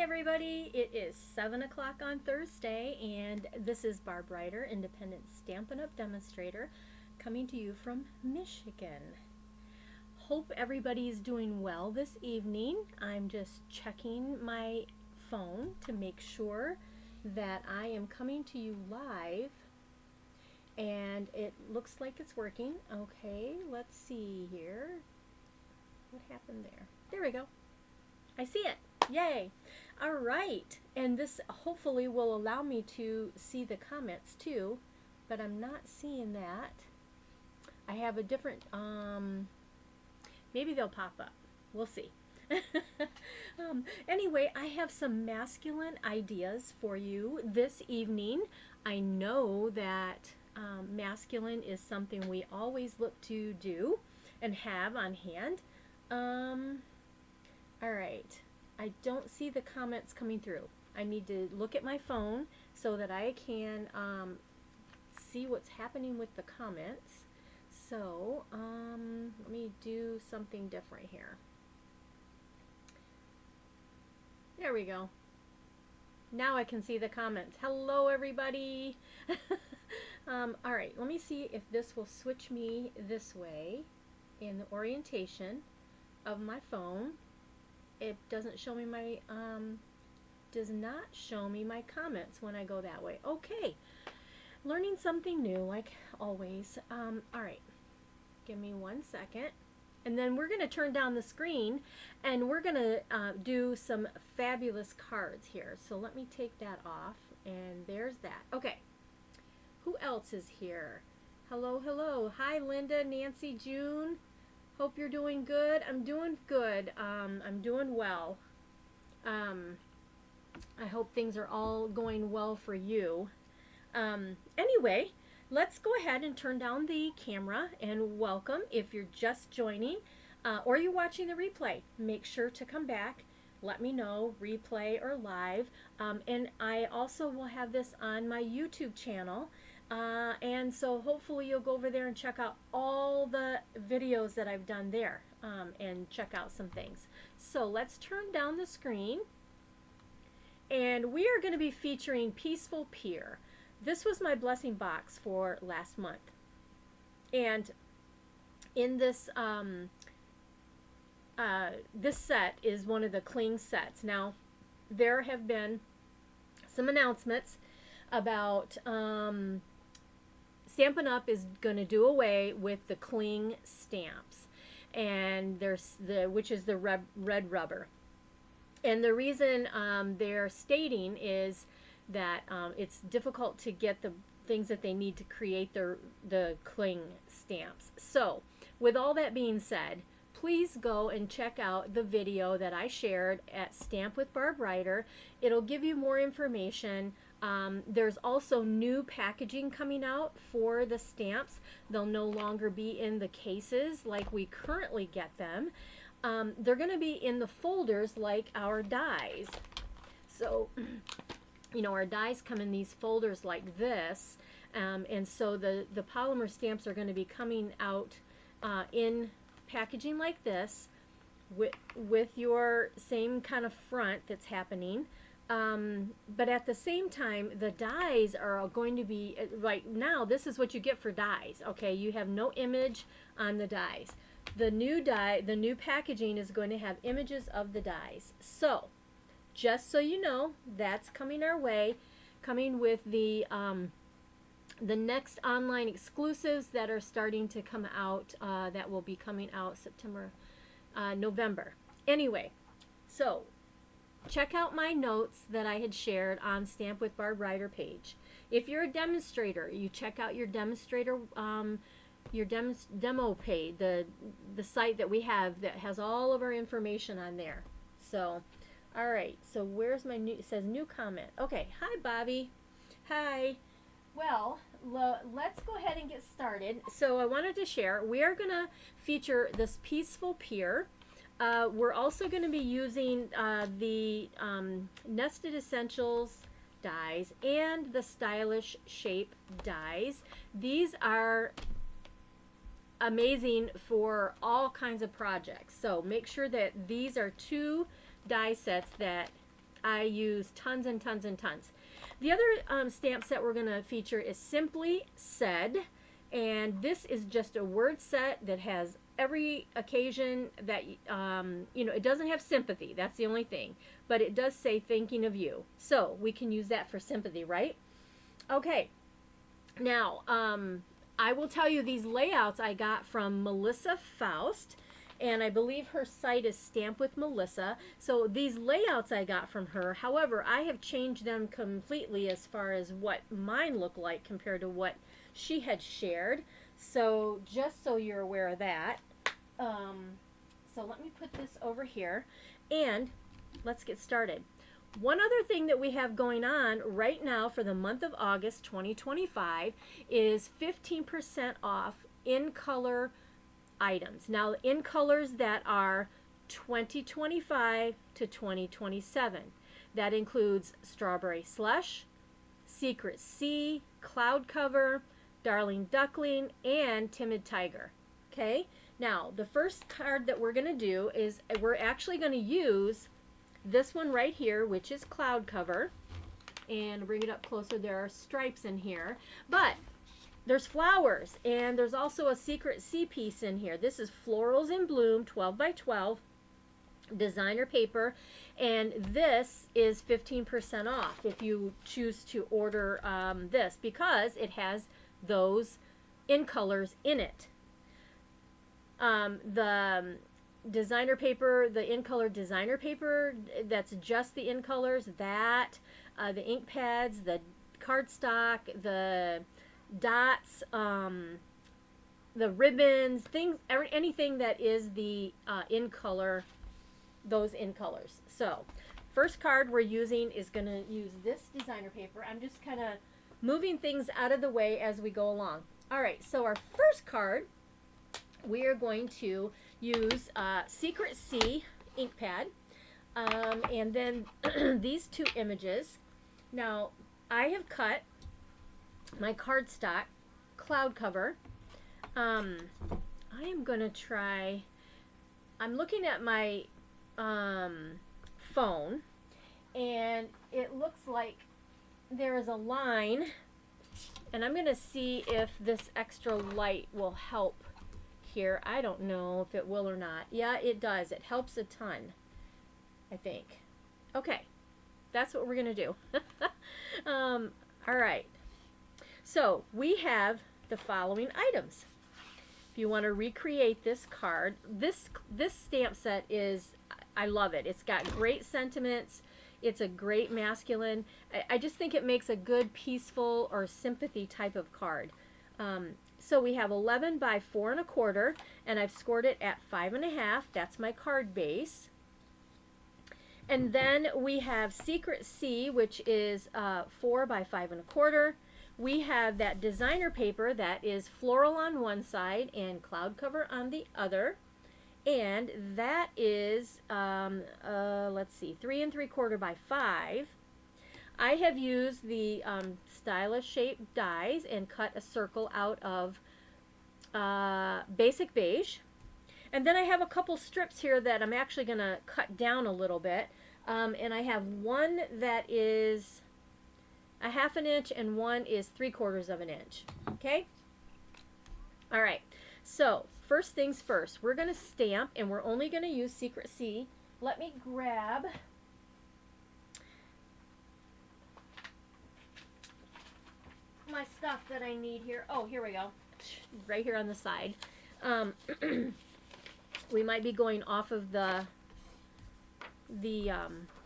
everybody, it is 7 o'clock on Thursday, and this is Barb Ryder, independent Stampin' Up! Demonstrator, coming to you from Michigan. Hope everybody's doing well this evening. I'm just checking my phone to make sure that I am coming to you live, and it looks like it's working. Okay, let's see here. What happened there? There we go. I see it. Yay! All right, and this hopefully will allow me to see the comments too, but I'm not seeing that. I have a different, maybe they'll pop up. We'll see. Anyway, I have some masculine ideas for you this evening. I know that masculine is something we always look to do and have on hand. All right. I don't see the comments coming through. I need to look at my phone so that I can see what's happening with the comments. So let me do something different here. There we go. Now I can see the comments. Hello, everybody. All right, let me see if this will switch me this way in the orientation of my phone. It doesn't show me my, does not show me my comments when I go that way. Okay, learning something new like always. All right, give me 1 second. And then we're going to turn down the screen and we're going to do some fabulous cards here. So let me take that off, and there's that. Okay, who else is here? Hello, hello. Hi, Linda, Nancy, June. Hope you're doing good. I'm doing good. I'm doing well. I hope things are all going well for you. Anyway, let's go ahead and turn down the camera and welcome. If you're just joining or you're watching the replay, make sure to come back. Let me know, replay or live. And I also will have this on my YouTube channel. And so hopefully you'll go over there and check out all the videos that I've done there and check out some things. So let's turn down the screen, and we are going to be featuring Peaceful Pier. This was my blessing box for last month, and in this this set is one of the cling sets. Now there have been some announcements about Stampin' Up! Is going to do away with the cling stamps, and there's which is the red rubber. And the reason they're stating is that it's difficult to get the things that they need to create the cling stamps. So, with all that being said, please go and check out the video that I shared at Stamp with Barb Ryder. It'll give you more information. There's also new packaging coming out for the stamps. They'll no longer be in the cases like we currently get them. They're going to be in the folders like our dies. So, you know, our dies come in these folders like this. And so the polymer stamps are going to be coming out in packaging like this with your same kind of front that's happening. But at the same time, the dies are going to be, right now, this is what you get for dies, okay? You have no image on the dies. The new die, the new packaging is going to have images of the dies. So, just so you know, that's coming our way, coming with the next online exclusives that are starting to come out, that will be coming out September, November. Anyway, so check out my notes that I had shared on Stamp with Barb Ryder page. If you're a demonstrator, you check out your demonstrator, your demo page, the site that we have that has all of our information on there. So, all right. So where's my new? It says new comment. Okay. Hi, Bobby. Hi. Well, let's go ahead and get started. So I wanted to share. We are gonna feature this Peaceful Pier. We're also going to be using the Nested Essentials dies and the Stylish Shape dies. These are amazing for all kinds of projects. So make sure that these are two die sets that I use tons and tons and tons. The other stamp set we're going to feature is Simply Said, and this is just a word set that has every occasion that, you know, it doesn't have sympathy. That's the only thing. But it does say thinking of you. So we can use that for sympathy, right? Okay. Now, I will tell you these layouts I got from Melissa Faust. And I believe her site is Stamp with Melissa. So these layouts I got from her, however, I have changed them completely as far as what mine look like compared to what she had shared. So just so you're aware of that. So let me put this over here and let's get started. One other thing that we have going on right now for the month of August 2025 is 15% off in color items. Now, in colors that are 2025 to 2027. That includes Strawberry Slush, Secret Sea, Cloud Cover, Darling Duckling, and Timid Tiger. Okay? Now, the first card that we're going to do is we're actually going to use this one right here, which is Cloud Cover. And bring it up closer. There are stripes in here. But there's flowers, and there's also a Secret Sea piece in here. This is Florals in Bloom, 12 by 12, designer paper, and this is 15% off if you choose to order this, because it has those in colors in it. The designer paper, the in color designer paper, that's just the in colors, that, the ink pads, the cardstock, the dots, the ribbons, things, anything that is the in color, those in colors. So first card we're using is going to use this designer paper. I'm just kind of moving things out of the way as we go along. All right, so our first card, we are going to use Secret Sea ink pad, and then these two images. Now I have cut my cardstock Cloud Cover. I am going to try, I'm looking at my phone, and it looks like there is a line, and I'm going to see if this extra light will help here. I don't know if it will or not. Yeah, it does. It helps a ton, I think. Okay, that's what we're going to do. All right. So we have the following items. If you want to recreate this card, this stamp set is, I love it. It's got great sentiments. It's a great masculine. I just think it makes a good peaceful or sympathy type of card. So we have 11 by 4 1/4, and I've scored it at 5 1/2. That's my card base. And then we have Secret Sea, which is 4 by 5 1/4. We have that designer paper that is floral on one side and Cloud Cover on the other. And that is, let's see, 3 3/4 by 5. I have used the stylish shaped dies and cut a circle out of basic beige. And then I have a couple strips here that I'm actually going to cut down a little bit. And I have one that is 1/2 inch and one is 3/4 inch. Okay? All right. So, first things first, we're going to stamp, and we're only going to use Secret Sea. Let me grab my stuff that I need here. Oh, here we go. Right here on the side. We might be going off of the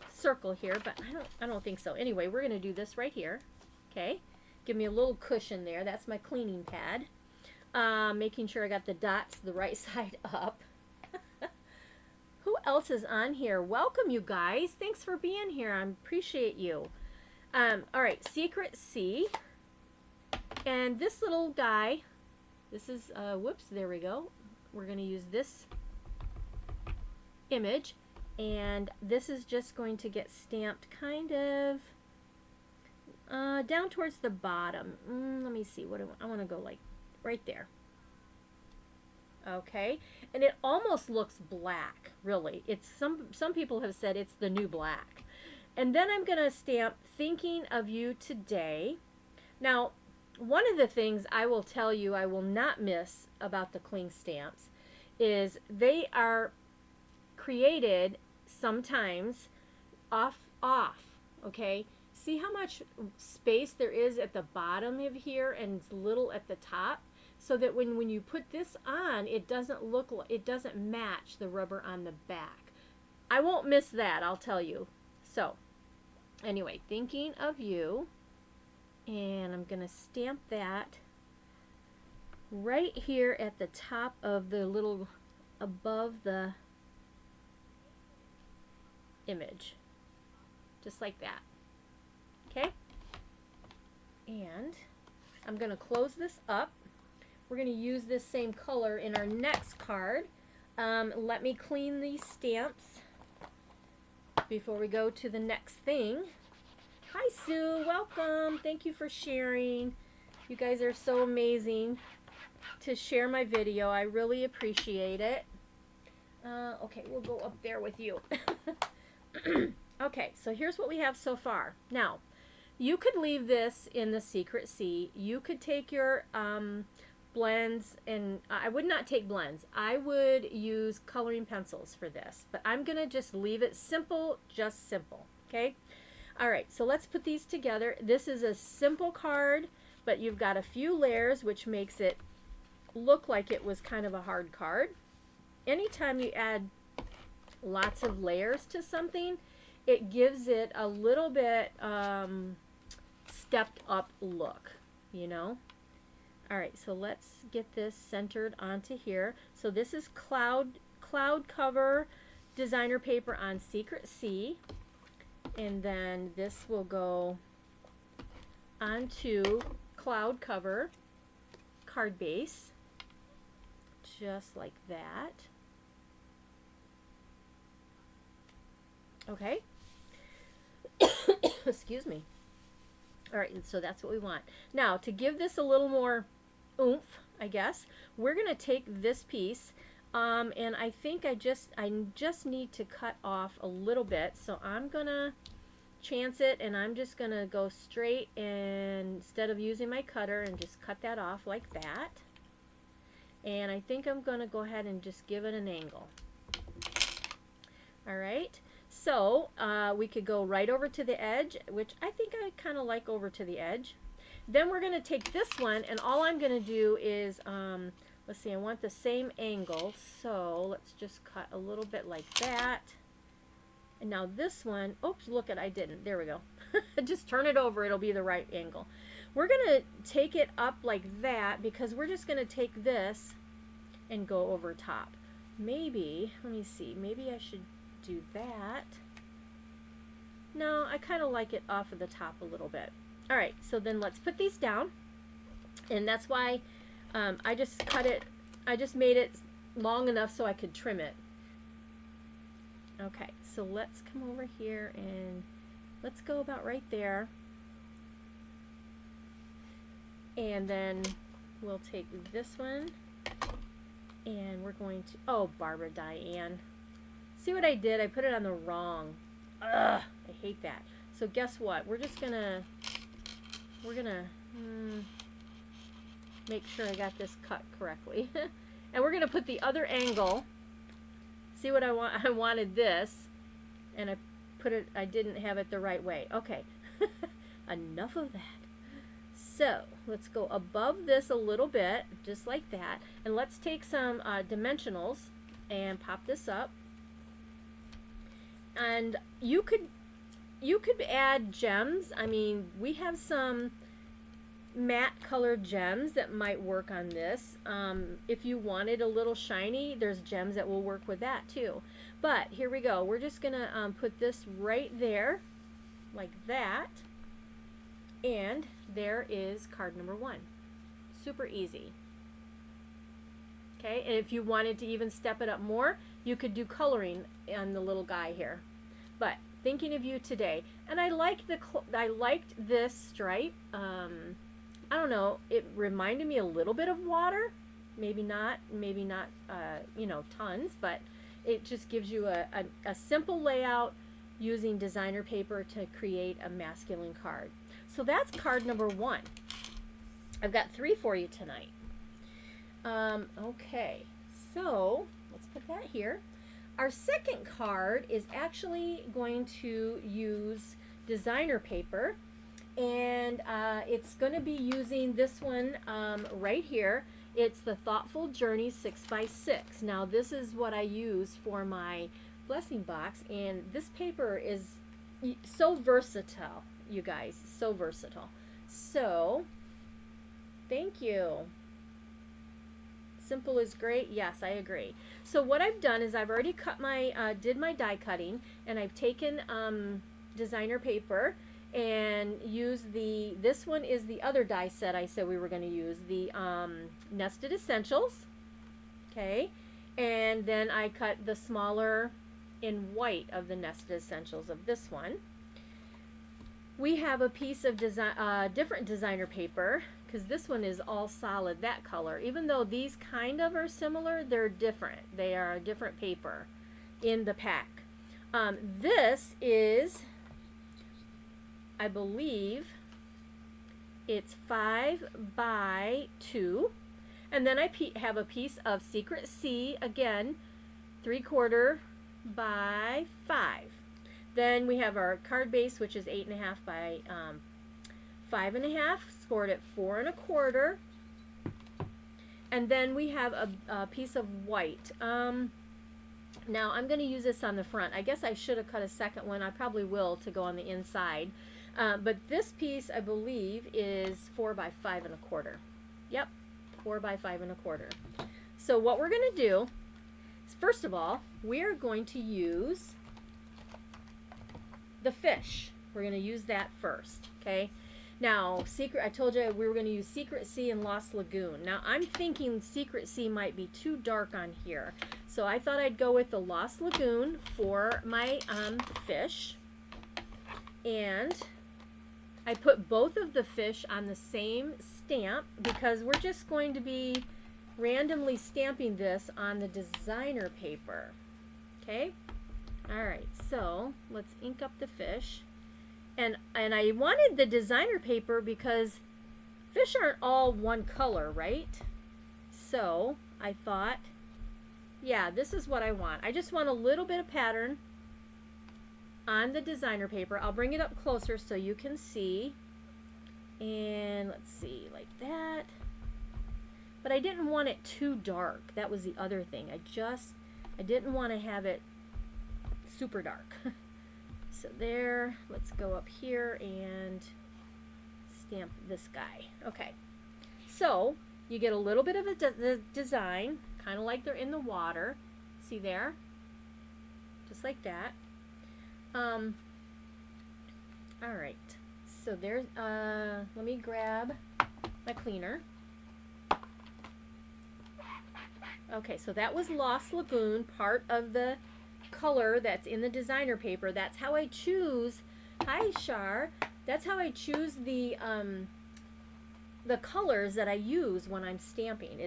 circle here, but I don't think so. Anyway, we're going to do this right here. Okay? Give me a little cushion there. That's my cleaning pad. Making sure I got the dots the right side up. Who else is on here? Welcome, you guys. Thanks for being here. I appreciate you. All right, Secret Sea. And this little guy, this is, whoops, there we go. We're going to use this image. And this is just going to get stamped kind of down towards the bottom. Let me see. What I want to go like right there. Okay, and it almost looks black. Really, it's some people have said it's the new black, And then I'm going to stamp thinking of you today. Now, one of the things I will tell you I will not miss about the cling stamps is they are created sometimes off, okay? See how much space there is at the bottom of here and little at the top? So that when you put this on, it doesn't look like, it doesn't match the rubber on the back. I won't miss that, I'll tell you. So, anyway, thinking of you, and I'm going to stamp that right here at the top of the little, above the image. Just like that. Okay? And I'm going to close this up. We're going to use this same color in our next card. Let me clean these stamps before we go to the next thing. Hi Sue, welcome. Thank you for sharing. You guys are so amazing to share my video. I really appreciate it. Okay, we'll go up there with you. Okay, so here's what we have so far. Now, you could leave this in the Secret C. You could take your blends, and I would not take blends. I would use coloring pencils for this, but I'm going to just leave it simple, just simple, okay? All right, so let's put these together. This is a simple card, but you've got a few layers, which makes it look like it was kind of a hard card. Anytime you add lots of layers to something, it gives it a little bit stepped up look, you know? All right, so let's get this centered onto here. So this is cloud cover designer paper on Secret C. And then this will go onto cloud cover card base, just like that. Okay. Excuse me. All right, and so that's what we want. Now, to give this a little more oomph, I guess, we're going to take this piece, and I think I just need to cut off a little bit, so I'm going to chance it, and I'm just going to go straight, and instead of using my cutter, and just cut that off like that. And I think I'm going to go ahead and just give it an angle. All right. So we could go right over to the edge, which I think I kind of like over to the edge. Then we're going to take this one, and all I'm going to do is, let's see, I want the same angle, so let's just cut a little bit like that. And now this one, oops, look at, I didn't, there we go. Just turn it over, it'll be the right angle. We're going to take it up like that, because we're just going to take this and go over top. Maybe, let me see, maybe I should do that. No, I kind of like it off of the top a little bit. All right, so then let's put these down, and that's why I just cut it, I just made it long enough so I could trim it. Okay, so let's come over here and let's go about right there, and then we'll take this one, and we're going to, oh, Barbara Diane. See what I did? I put it on the wrong. Ugh, I hate that. So guess what? We're gonna make sure I got this cut correctly. And we're gonna put the other angle. See what I want? I wanted this, and I put it, I didn't have it the right way. Okay, enough of that. So let's go above this a little bit, just like that. And let's take some dimensionals and pop this up. And you could add gems. I mean, we have some matte colored gems that might work on this. If you wanted a little shiny, there's gems that will work with that too. But here we go. We're just gonna put this right there, like that. And there is card number 1. Super easy. Okay, and if you wanted to even step it up more, you could do coloring on the little guy here. But thinking of you today, and I liked this stripe. I don't know, it reminded me a little bit of water. Maybe not, you know, tons, but it just gives you a simple layout, using designer paper to create a masculine card. So that's card number 1. I've got 3 for you tonight. Okay, so let's put that here. Our second card is actually going to use designer paper, and it's going to be using this one right here. It's the Thoughtful Journey 6x6. Now this is what I use for my blessing box, and this paper is so versatile, you guys, so versatile. So thank you. Simple is great. Yes, I agree. So what I've done is I've already cut my did my die cutting, and I've taken designer paper and used this one is the other die set I said we were going to use, the Nested Essentials. Okay, and then I cut the smaller in white of the Nested Essentials of this one. We have a piece of different designer paper, because this one is all solid, that color. Even though these kind of are similar, they're different. They are a different paper in the pack. This is, I believe, it's 5x2. And then I have a piece of Secret C, again, 3/4 by 5. Then we have our card base, which is 8.5 by 5.5, scored at 4 1/4. And then we have a piece of white. Now I'm going to use this on the front. I guess I should have cut a second one. I probably will, to go on the inside. But this piece, I believe, is 4 by 5 1/4. Yep, 4 by 5 1/4. So what we're going to do is, first of all, we're going to use the fish. We're going to use that first, okay? Now, I told you we were going to use Secret Sea and Lost Lagoon. Now, I'm thinking Secret Sea might be too dark on here. So I thought I'd go with the Lost Lagoon for my fish. And I put both of the fish on the same stamp, because we're just going to be randomly stamping this on the designer paper. Okay? Alright, so let's ink up the fish. And I wanted the designer paper because fish aren't all one color, right? So I thought, yeah, this is what I want. I just want a little bit of pattern on the designer paper. I'll bring it up closer so you can see. And let's see, like that. But I didn't want it too dark. That was the other thing. I didn't want to have it super dark. So there, let's go up here and stamp this guy. Okay, so you get a little bit of a design, kind of like they're in the water. See there? Just like that. All right, so there's, let me grab my cleaner. Okay, so that was Lost Lagoon, part of the color that's in the designer paper. That's how I choose, hi Shar, that's how I choose the colors that I use when I'm stamping.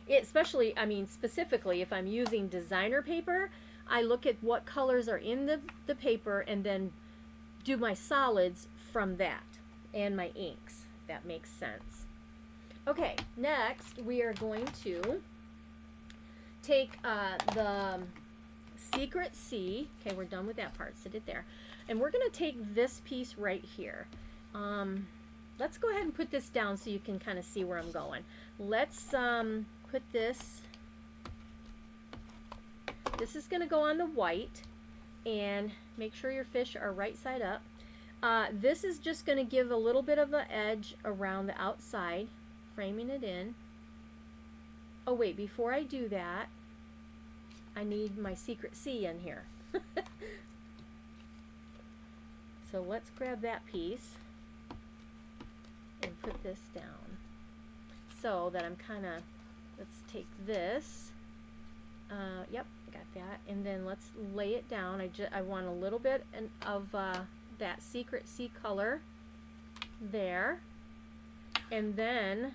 Especially, I mean, specifically if I'm using designer paper, I look at what colors are in the paper and then do my solids from that, and my inks. That makes sense. Okay, next we are going to take the Secret Sea. Okay, we're done with that part. Sit it there. And we're going to take this piece right here. Let's go ahead and put this down so you can kind of see where I'm going. Let's put this. This is going to go on the white. And make sure your fish are right side up. This is just going to give a little bit of an edge around the outside, framing it in. Oh wait, before I do that, I need my Secret Sea in here. So let's grab that piece and put this down so that I'm kind of, let's take this, yep, got that, and then let's lay it down. I want a little bit of that Secret Sea color there, and then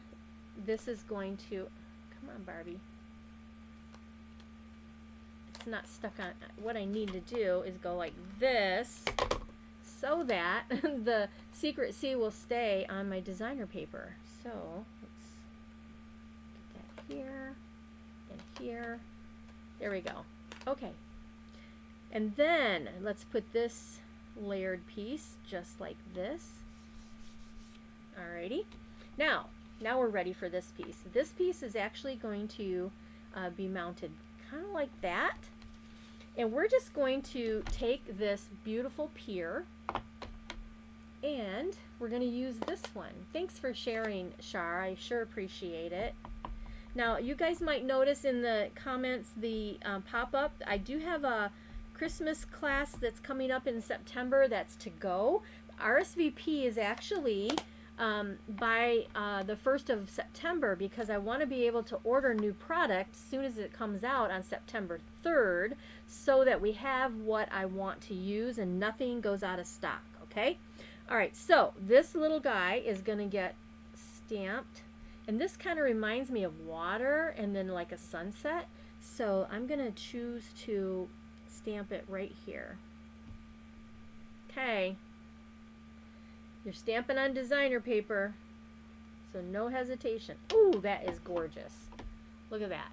this is going to, come on Barbie, it's not stuck on. What I need to do is go like this so that the secret C will stay on my designer paper. So let's get that here and here. There we go. Okay. And then let's put this layered piece just like this. Alrighty. Now we're ready for this piece. This piece is actually going to be mounted kind of like that. And we're just going to take this beautiful pier and we're going to use this one. Thanks for sharing, Shar. I sure appreciate it. Now, you guys might notice in the comments the pop-up. I do have a Christmas class that's coming up in September that's to go. RSVP is actually by the 1st of September because I want to be able to order new product as soon as it comes out on September 3rd so that we have what I want to use and nothing goes out of stock, okay? Alright, so this little guy is going to get stamped, and this kind of reminds me of water and then like a sunset, so I'm going to choose to stamp it right here. Okay. You're stamping on designer paper, so no hesitation. Ooh, that is gorgeous. Look at that.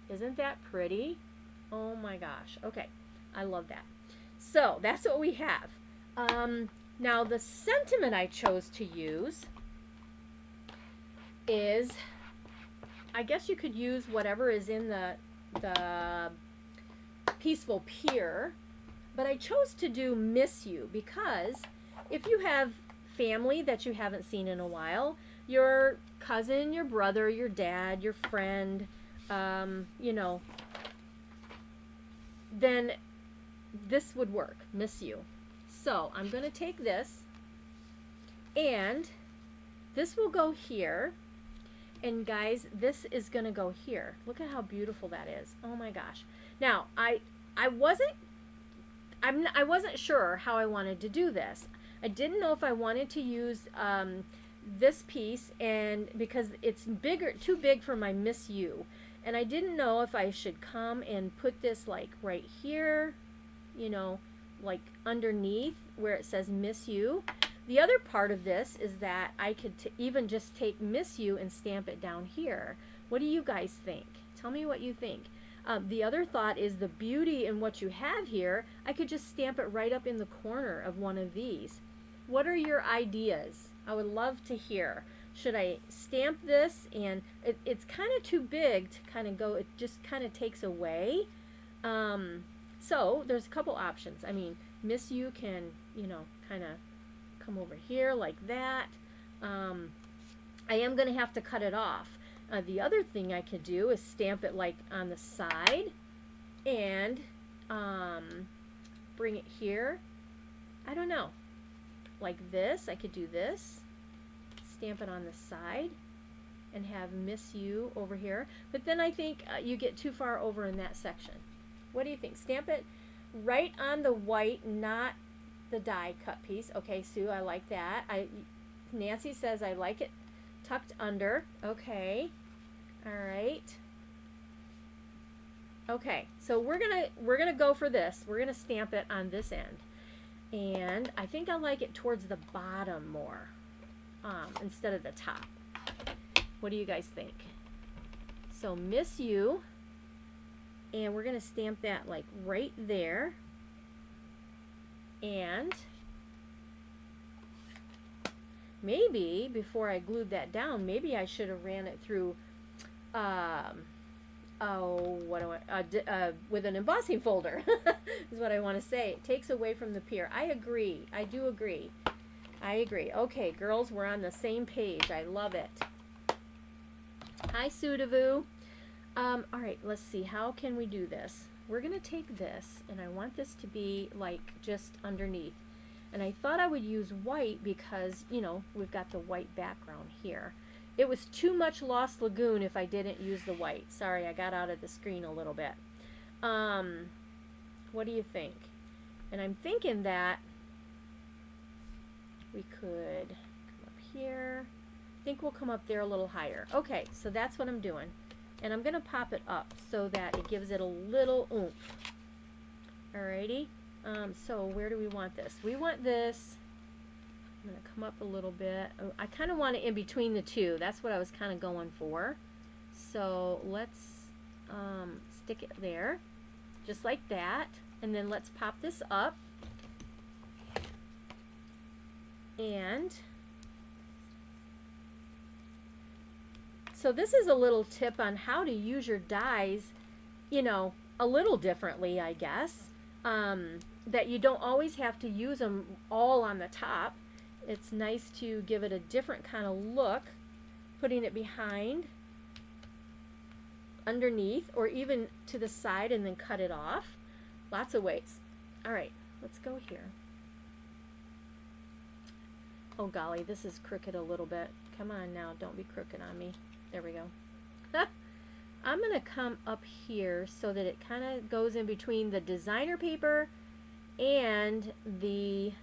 Isn't that pretty? Oh my gosh. Okay, I love that. So that's what we have. Now the sentiment I chose to use is, I guess you could use whatever is in the Peaceful Pier, but I chose to do Miss You because if you have family that you haven't seen in a while, your cousin, your brother, your dad, your friend, you know, then this would work, Miss You. So I'm going to take this and this will go here. And guys, this is going to go here. Look at how beautiful that is. Oh my gosh. Now, I wasn't sure how I wanted to do this. I didn't know if I wanted to use this piece and because it's too big for my Miss You. And I didn't know if I should come and put this like right here, you know, like underneath where it says Miss You. The other part of this is that I could even just take Miss You and stamp it down here. What do you guys think? Tell me what you think. The other thought is the beauty in what you have here. I could just stamp it right up in the corner of one of these. What are your ideas? I would love to hear. Should I stamp this and it's kind of too big to kind of go, it just kind of takes away. So there's a couple options. I mean, Miss You can, you know, kind of come over here like that. I am going to have to cut it off. The other thing I could do is stamp it like on the side and bring it here. I don't know. Like this. I could do this. Stamp it on the side and have Miss You over here. But then I think you get too far over in that section. What do you think? Stamp it right on the white, not the die cut piece. Okay, Sue, I like that. Nancy says I like it tucked under. Okay. All right. Okay, so we're gonna go for this. We're gonna stamp it on this end, and I think I like it towards the bottom more instead of the top. What do you guys think? So Miss You, and we're gonna stamp that like right there, and maybe before I glued that down, maybe I should have ran it through with an embossing folder is what I want to say. It takes away from the pier. I agree. I do agree. I agree. Okay, girls, we're on the same page. I love it. Hi, Sudavu. All right, let's see. How can we do this? We're going to take this, and I want this to be like just underneath. And I thought I would use white because, you know, we've got the white background here. It was too much Lost Lagoon if I didn't use the white. Sorry, I got out of the screen a little bit. What do you think? And I'm thinking that we could come up here. I think we'll come up there a little higher. Okay, so that's what I'm doing. And I'm going to pop it up so that it gives it a little oomph. Alrighty. So where do we want this? We want this. I'm going to come up a little bit. I kind of want it in between the two. That's what I was kind of going for. So let's stick it there, just like that. And then let's pop this up. And so this is a little tip on how to use your dies, you know, a little differently, I guess. That you don't always have to use them all on the top. It's nice to give it a different kind of look, putting it behind, underneath, or even to the side and then cut it off. Lots of ways. All right, let's go here. Oh golly, this is crooked a little bit. Come on now, don't be crooked on me. There we go. I'm going to come up here so that it kind of goes in between the designer paper and the,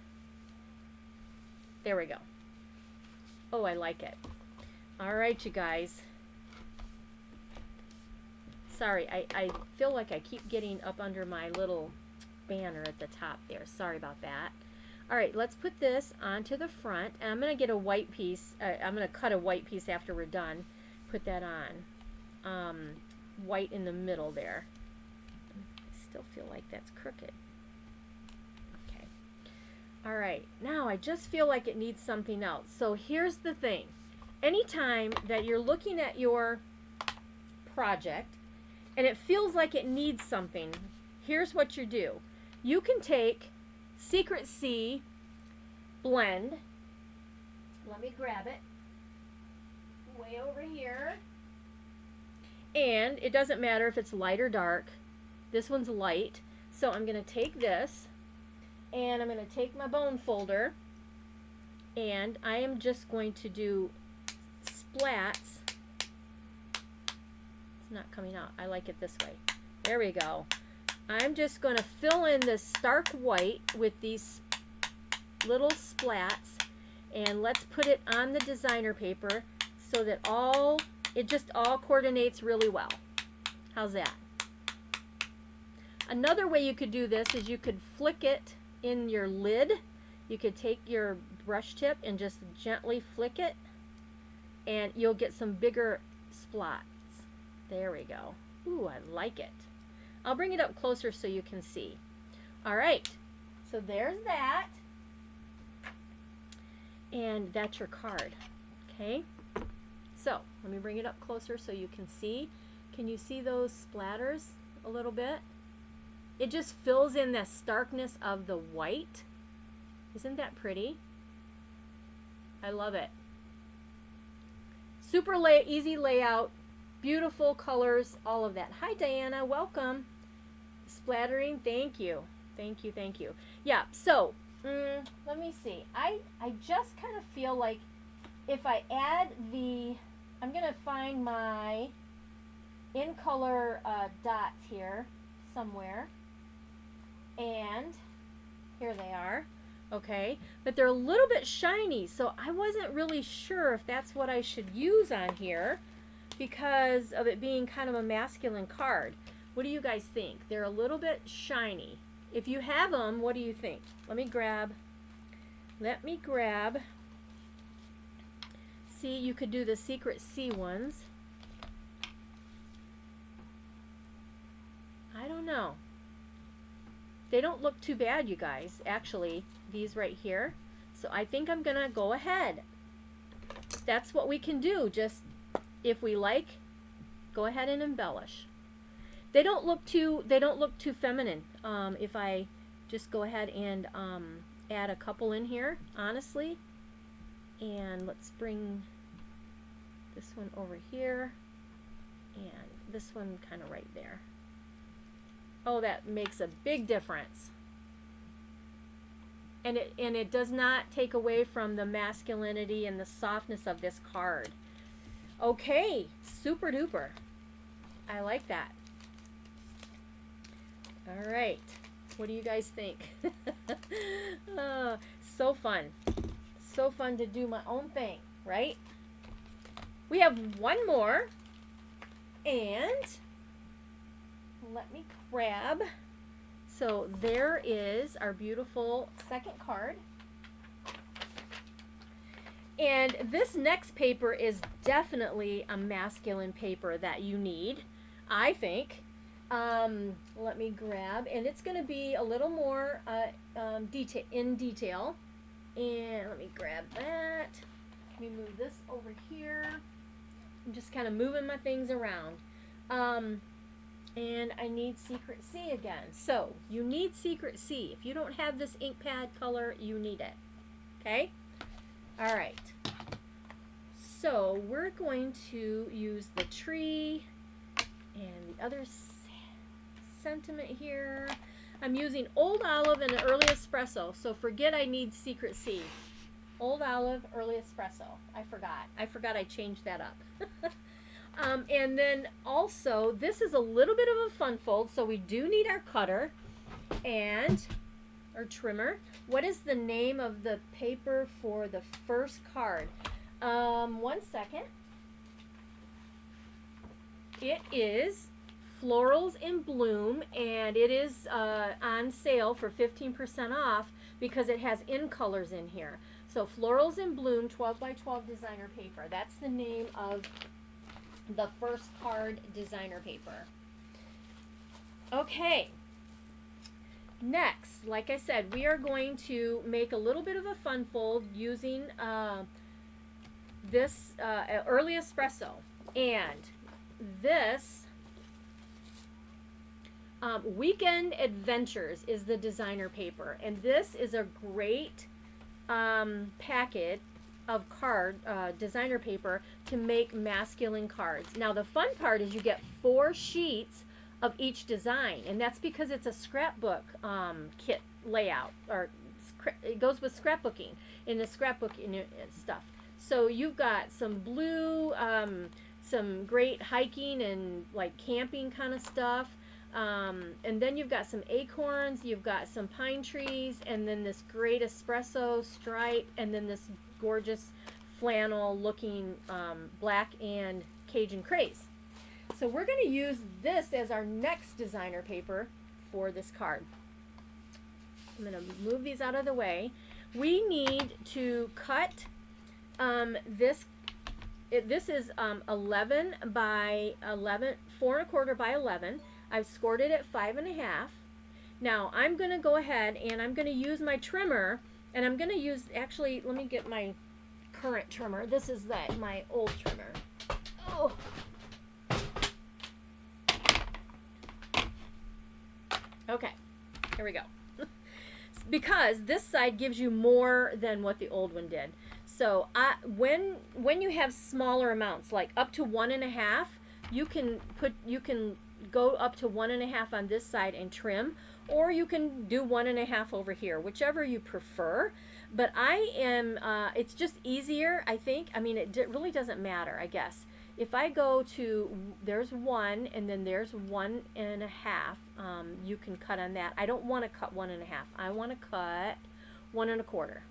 there we go. Oh, I like it. All right, you guys. Sorry, I feel like I keep getting up under my little banner at the top there. Sorry about that. All right, let's put this onto the front. And I'm going to get a white piece. I'm going to cut a white piece after we're done. Put that on. White in the middle there. I still feel like that's crooked. Okay. All right, now I just feel like it needs something else. So here's the thing. Anytime that you're looking at your project and it feels like it needs something, here's what you do. You can take Secret C blend. Let me grab it. Way over here. And it doesn't matter if it's light or dark. This one's light. So I'm going to take this and I'm going to take my bone folder and I am just going to do splats. It's not coming out. I like it this way. There we go. I'm just going to fill in this stark white with these little splats and let's put it on the designer paper so that it just all coordinates really well. How's that? Another way you could do this is you could flick it in your lid. You could take your brush tip and just gently flick it and you'll get some bigger splots. There we go. Ooh, I like it. I'll bring it up closer so you can see. All right, so there's that. And that's your card, okay? So let me bring it up closer so you can see. Can you see those splatters a little bit? It just fills in the starkness of the white. Isn't that pretty? I love it. Super easy layout, beautiful colors, all of that. Hi Diana, welcome. Splattering, thank you. Thank you, thank you. Yeah, so let me see. I just kind of feel like if I add I'm going to find my in color dots here somewhere. And here they are. Okay, but they're a little bit shiny, so I wasn't really sure if that's what I should use on here because of it being kind of a masculine card. What do you guys think? They're a little bit shiny. If you have them, what do you think? Let me grab. See, you could do the Secret C ones. I don't know. They don't look too bad, you guys, actually, these right here. So I think I'm going to go ahead. That's what we can do. Just, if we like, go ahead and embellish. They don't look too feminine. If I just go ahead and add a couple in here, honestly. And let's bring this one over here. And this one kind of right there. Oh, that makes a big difference. And it does not take away from the masculinity and the softness of this card. Okay, super duper. I like that. All right, what do you guys think? So fun. So fun to do my own thing, right? We have one more. And let me grab. So there is our beautiful second card. And this next paper is definitely a masculine paper that you need, I think. Let me grab, and it's going to be a little more in detail. And let me grab that. Let me move this over here. I'm just kind of moving my things around. And I need Secret C again. So you need Secret C. If you don't have this ink pad color, you need it. Okay? All right. So we're going to use the tree and the other sentiment here. I'm using Old Olive and an Early Espresso. So forget I need Secret C. Old Olive, Early Espresso. I forgot I changed that up. And then also, this is a little bit of a fun fold, so we do need our cutter and our trimmer. What is the name of the paper for the first card? 1 second. It is Florals in Bloom, and it is on sale for 15% off because it has in colors in here. So Florals in Bloom 12 by 12 designer paper. That's the name of the first card designer paper. Okay. Next, like I said, we are going to make a little bit of a fun fold using this Early Espresso. And this Weekend Adventures is the designer paper. And this is a great packet of designer paper to make masculine cards. Now the fun part is you get 4 sheets of each design, and that's because it's a scrapbook kit layout, or it goes with scrapbooking in the scrapbooking stuff. So you've got some blue, some great hiking and like camping kind of stuff, and then you've got some acorns, you've got some pine trees, and then this great espresso stripe, and then this gorgeous flannel looking black and Cajun craze. So we're going to use this as our next designer paper for this card. I'm going to move these out of the way. We need to cut this. This is 11 by 11, 4 1/4 by 11. I've scored it at 5 1/2. Now I'm going to go ahead and I'm going to use my trimmer, and I'm going to use, actually, let me get my current trimmer. This is my old trimmer. Oh. Okay, here we go. Because this side gives you more than what the old one did. So when you have smaller amounts, like up to 1 1/2, you can go up to 1 1/2 on this side and trim, or you can do 1 1/2 over here, whichever you prefer. But I am, it's just easier, I think. I mean, it really doesn't matter, I guess. If I go to, there's 1, and then there's 1 1/2, you can cut on that. I don't want to cut 1 1/2. I want to cut 1 1/4.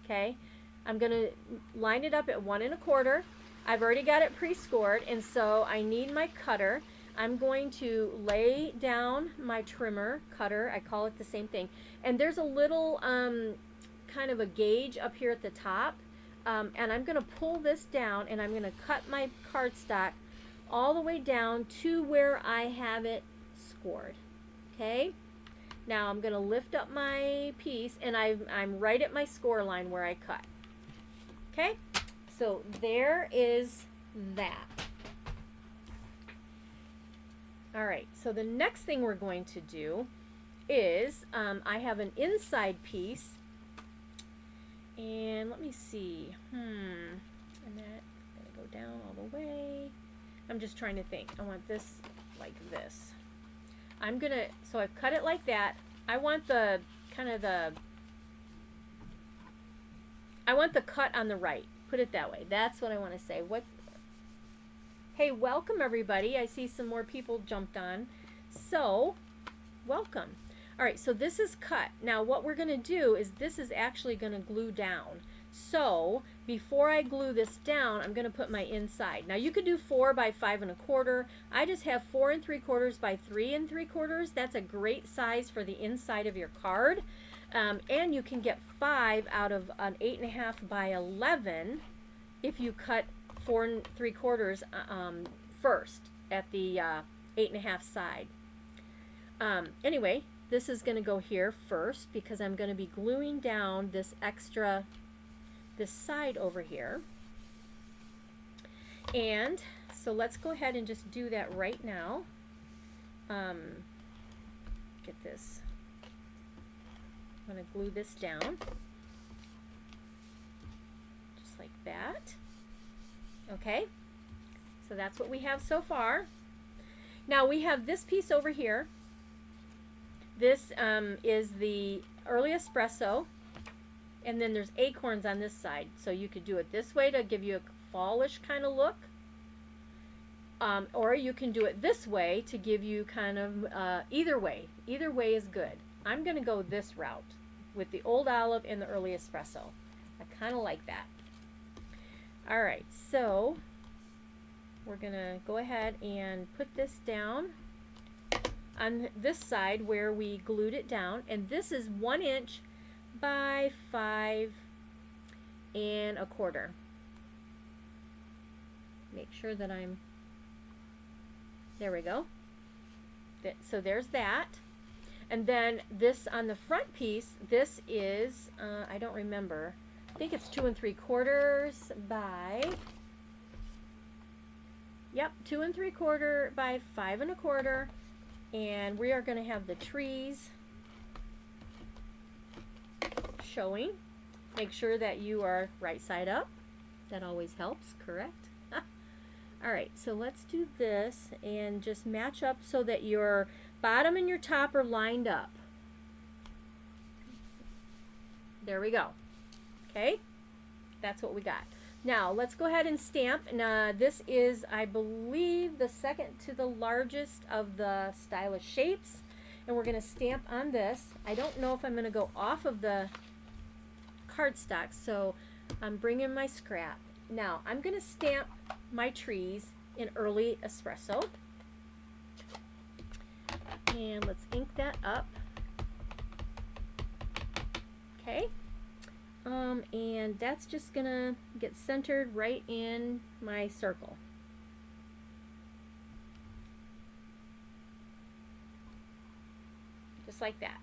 Okay? I'm going to line it up at 1 1/4. I've already got it pre-scored, and so I need my cutter. I'm going to lay down my trimmer, cutter, I call it the same thing. And there's a little kind of a gauge up here at the top. And I'm going to pull this down, and I'm going to cut my cardstock all the way down to where I have it scored. Okay? Now I'm going to lift up my piece, and I'm right at my score line where I cut. Okay? So there is that. All right, so the next thing we're going to do is I have an inside piece. And let me see. And that gonna go down all the way. I'm just trying to think. I want this like this. So I've cut it like that. I want the I want the cut on the right. Put it that way. That's what I want to say. Hey, welcome everybody. I see some more people jumped on. So, welcome. All right, so this is cut. Now what we're going to do is this is actually going to glue down. So before I glue this down, I'm going to put my inside. Now you could do 4 by 5 1/4. I just have 4 3/4 by 3 3/4. That's a great size for the inside of your card. And you can get 5 out of an 8.5 by 11 if you cut 4 3/4 first at the 8.5 side. Anyway, this is going to go here first because I'm going to be gluing down this side over here. And so let's go ahead and just do that right now. Get this. I'm going to glue this down just like that. Okay, so that's what we have so far. Now we have this piece over here. This is the early espresso, and then there's acorns on this side. So you could do it this way to give you a fallish kind of look, or you can do it this way to give you kind of either way. Either way is good. I'm going to go this route with the old olive and the early espresso. I kind of like that. All right, so we're going to go ahead and put this down on this side where we glued it down, and this is 1 inch by 5 1/4. Make sure that there we go. So there's that. And then this on the front piece, this is, I don't remember, I think it's 2 3/4 by, yep, 2 3/4 by 5 1/4. And we are going to have the trees showing. Make sure that you are right side up. That always helps, correct? All right, so let's do this and just match up so that your bottom and your top are lined up. There we go. Okay, that's what we got. Now let's go ahead and stamp. And this is, I believe, the second to the largest of the stylish shapes, and we're going to stamp on this. I don't know if I'm going to go off of the cardstock, so I'm bringing my scrap. Now I'm going to stamp my trees in early espresso, and let's ink that up. Okay. And that's just gonna get centered right in my circle. Just like that.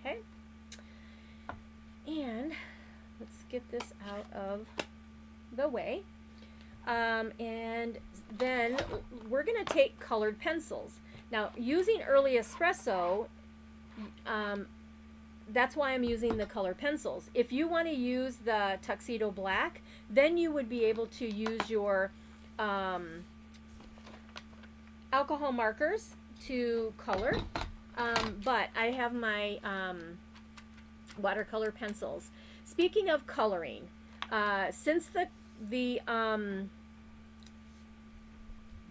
Okay. And let's get this out of the way. And then we're gonna take colored pencils. Now, using early espresso, that's why I'm using the color pencils. If you want to use the tuxedo black, then you would be able to use your alcohol markers to color. But I have my watercolor pencils. Speaking of coloring, since the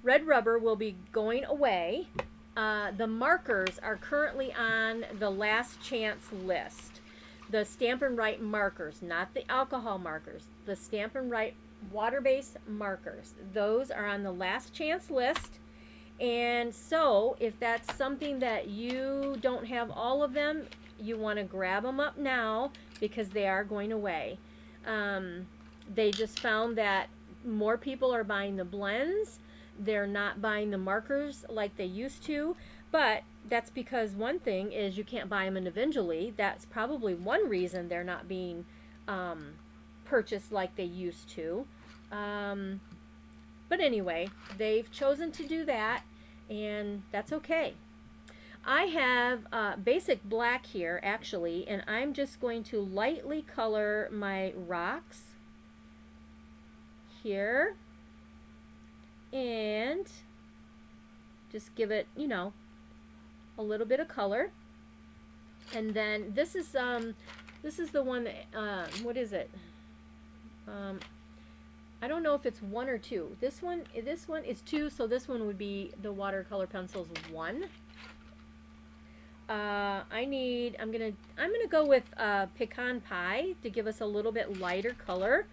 red rubber will be going away, the markers are currently on the last chance list. The Stampin' Right markers, not the alcohol markers. The Stampin' Right water-based markers. Those are on the last chance list. And so if that's something that you don't have all of them, you want to grab them up now because they are going away. They just found that more people are buying the blends. They're not buying the markers like they used to, but that's because one thing is you can't buy them individually. That's probably one reason they're not being purchased like they used to. But anyway, they've chosen to do that, and that's okay. I have basic black here, actually, and I'm just going to lightly color my rocks here. And just give it, you know, a little bit of color. And then this is the one that what is it? I don't know if it's 1 or 2. This one is 2, so this one would be the watercolor pencils 1. I'm gonna go with pecan pie to give us a little bit lighter color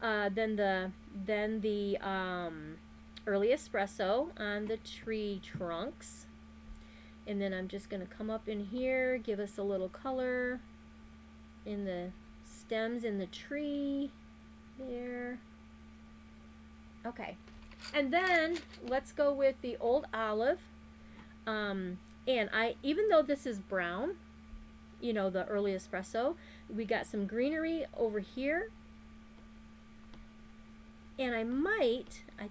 than the early espresso on the tree trunks. And then I'm just gonna come up in here, give us a little color in the stems in the tree there. Okay, and then let's go with the old olive. And even though this is brown, you know, the early espresso, we got some greenery over here. And I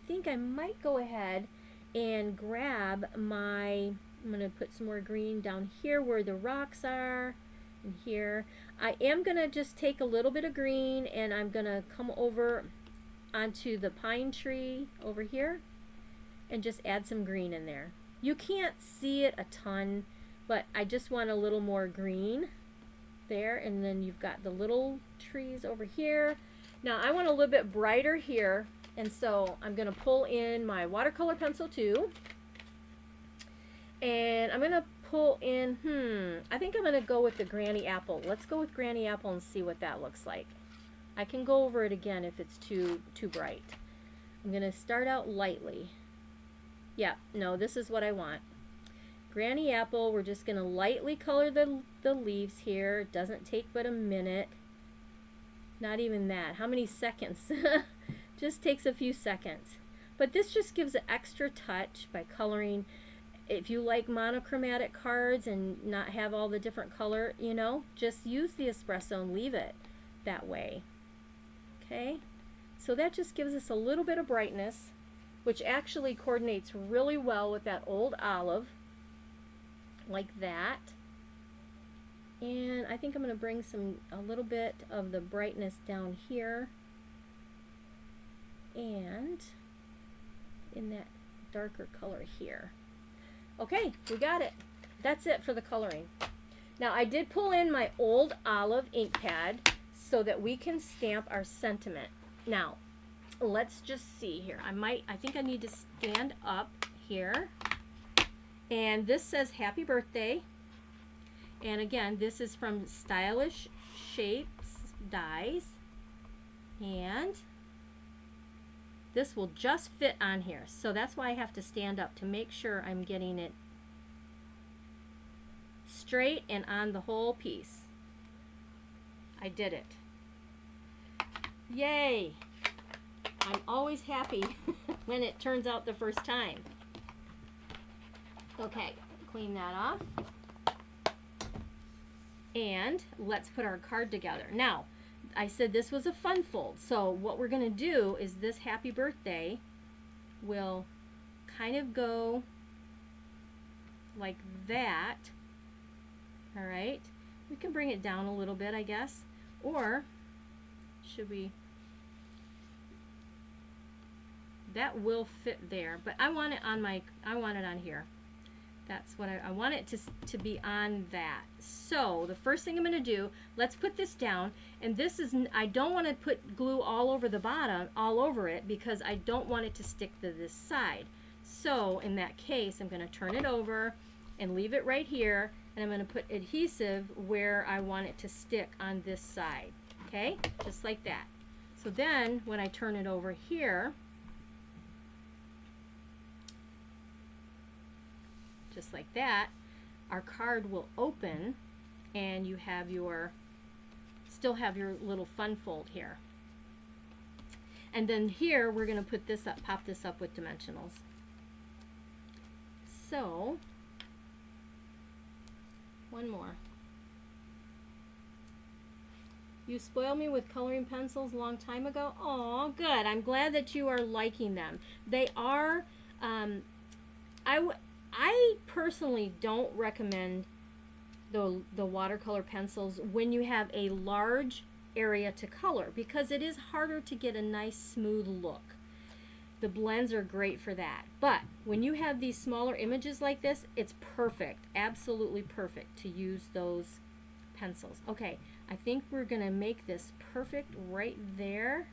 think I might go ahead and grab I'm gonna put some more green down here where the rocks are, and here. I am gonna just take a little bit of green and I'm gonna come over onto the pine tree over here and just add some green in there. You can't see it a ton, but I just want a little more green there. And then you've got the little trees over here. Now I want a little bit brighter here, and so I'm going to pull in my watercolor pencil too. And I'm going to pull in, I think I'm going to go with the Granny Apple. Let's go with Granny Apple and see what that looks like. I can go over it again if it's too bright. I'm going to start out lightly. Yeah, no, this is what I want. Granny Apple, we're just going to lightly color the leaves here. It doesn't take but a minute. Not even that. How many seconds? Just takes a few seconds. But this just gives an extra touch by coloring. If you like monochromatic cards and not have all the different color, you know, just use the espresso and leave it that way. Okay? So that just gives us a little bit of brightness, which actually coordinates really well with that old olive, like that. And I think I'm going to bring a little bit of the brightness down here and in that darker color here. Okay, we got it. That's it for the coloring. Now I did pull in my old olive ink pad so that we can stamp our sentiment. Now let's just see here. I think I need to stand up here. And this says happy birthday. And again, this is from Stylish Shapes Dies. And this will just fit on here. So that's why I have to stand up to make sure I'm getting it straight and on the whole piece. I did it. Yay! I'm always happy when it turns out the first time. Okay, clean that off. And let's put our card together. Now, I said this was a fun fold. So what we're going to do is this happy birthday will kind of go like that. All right. We can bring it down a little bit, I guess. Or should we? That will fit there, but I want it on here. That's what I want it to be on that. So the first thing I'm going to do, let's put this down. And this is, I don't want to put glue all over the bottom, all over it, because I don't want it to stick to this side. So in that case, I'm going to turn it over and leave it right here. And I'm going to put adhesive where I want it to stick on this side. Okay, just like that. So then when I turn it over here, just like that, our card will open and you have still have your little fun fold here. And then here we're going to put this up, pop this up with dimensionals. So one more. You spoiled me with coloring pencils a long time ago. Oh, good. I'm glad that you are liking them. They are, I personally don't recommend the watercolor pencils when you have a large area to color, because it is harder to get a nice smooth look. The blends are great for that. But when you have these smaller images like this, it's perfect, absolutely perfect to use those pencils. Okay, I think we're going to make this perfect right there.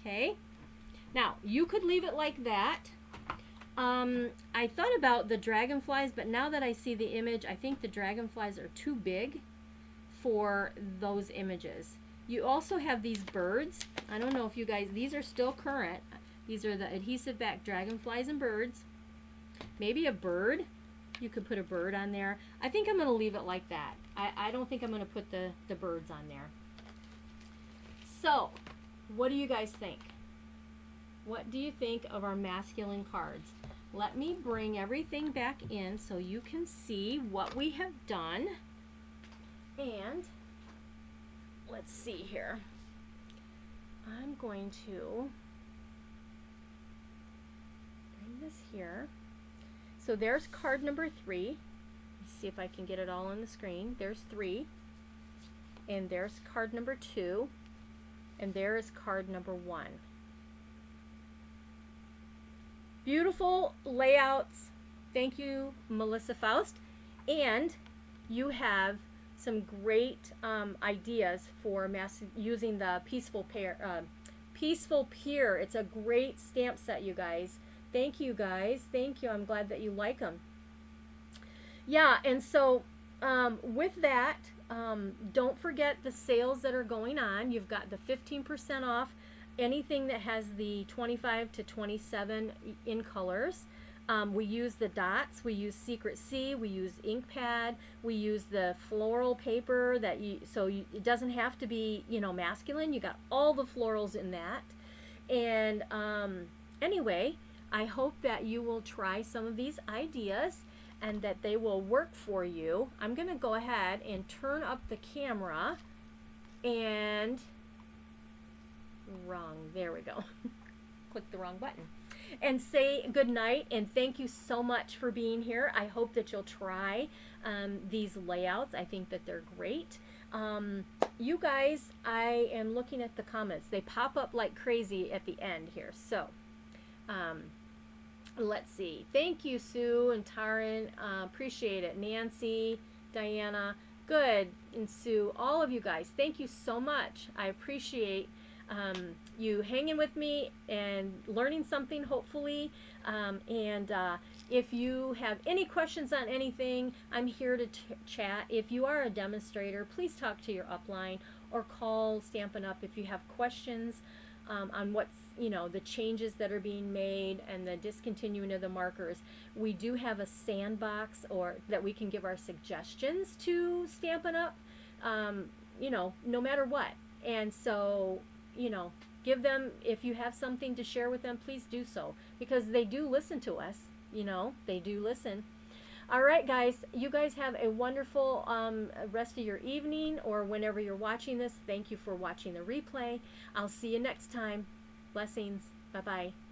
Okay, now you could leave it like that, I thought about the dragonflies, but now that I see the image, I think the dragonflies are too big for those images. You also have these birds. I don't know if you guys, these are still current. These are the adhesive back dragonflies and birds. Maybe a bird. You could put a bird on there. I think I'm going to leave it like that. I don't think I'm going to put the birds on there. So, what do you guys think? What do you think of our masculine cards? Let me bring everything back in so you can see what we have done. And let's see here. I'm going to bring this here. So there's card number 3. Let's see if I can get it all on the screen. There's 3. And there's card number 2. And there is card number 1. Beautiful layouts. Thank you, Melissa Faust. And you have some great ideas for using the Peaceful Pier. It's a great stamp set, you guys. Thank you, guys. Thank you. I'm glad that you like them. Yeah, and so with that, don't forget the sales that are going on. You've got the 15% off anything that has the 25 to 27 in colors. We use the dots, we use Secret C, we use ink pad, we use the floral paper that it doesn't have to be, you know, masculine. You got all the florals in that. And anyway, I hope that you will try some of these ideas and that they will work for you. I'm going to go ahead and turn up the camera and there we go. Click the wrong button. And say good night and thank you so much for being here. I hope that you'll try these layouts. I think that they're great. You guys, I am looking at the comments. They pop up like crazy at the end here. So let's see. Thank you, Sue and Taryn. Appreciate it. Nancy, Diana, good. And Sue, all of you guys, thank you so much. I appreciate you hanging with me and learning something, hopefully. If you have any questions on anything, I'm here to chat. If you are a demonstrator, please talk to your upline or call Stampin' Up! If you have questions on what's, you know, the changes that are being made and the discontinuing of the markers. We do have a sandbox or that we can give our suggestions to Stampin' Up! You know, no matter what. And so, you know, give them, if you have something to share with them, please do so, because they do listen to us, you know, they do listen. All right, guys, you guys have a wonderful rest of your evening or whenever you're watching this. Thank you for watching the replay. I'll see you next time. Blessings. Bye-bye.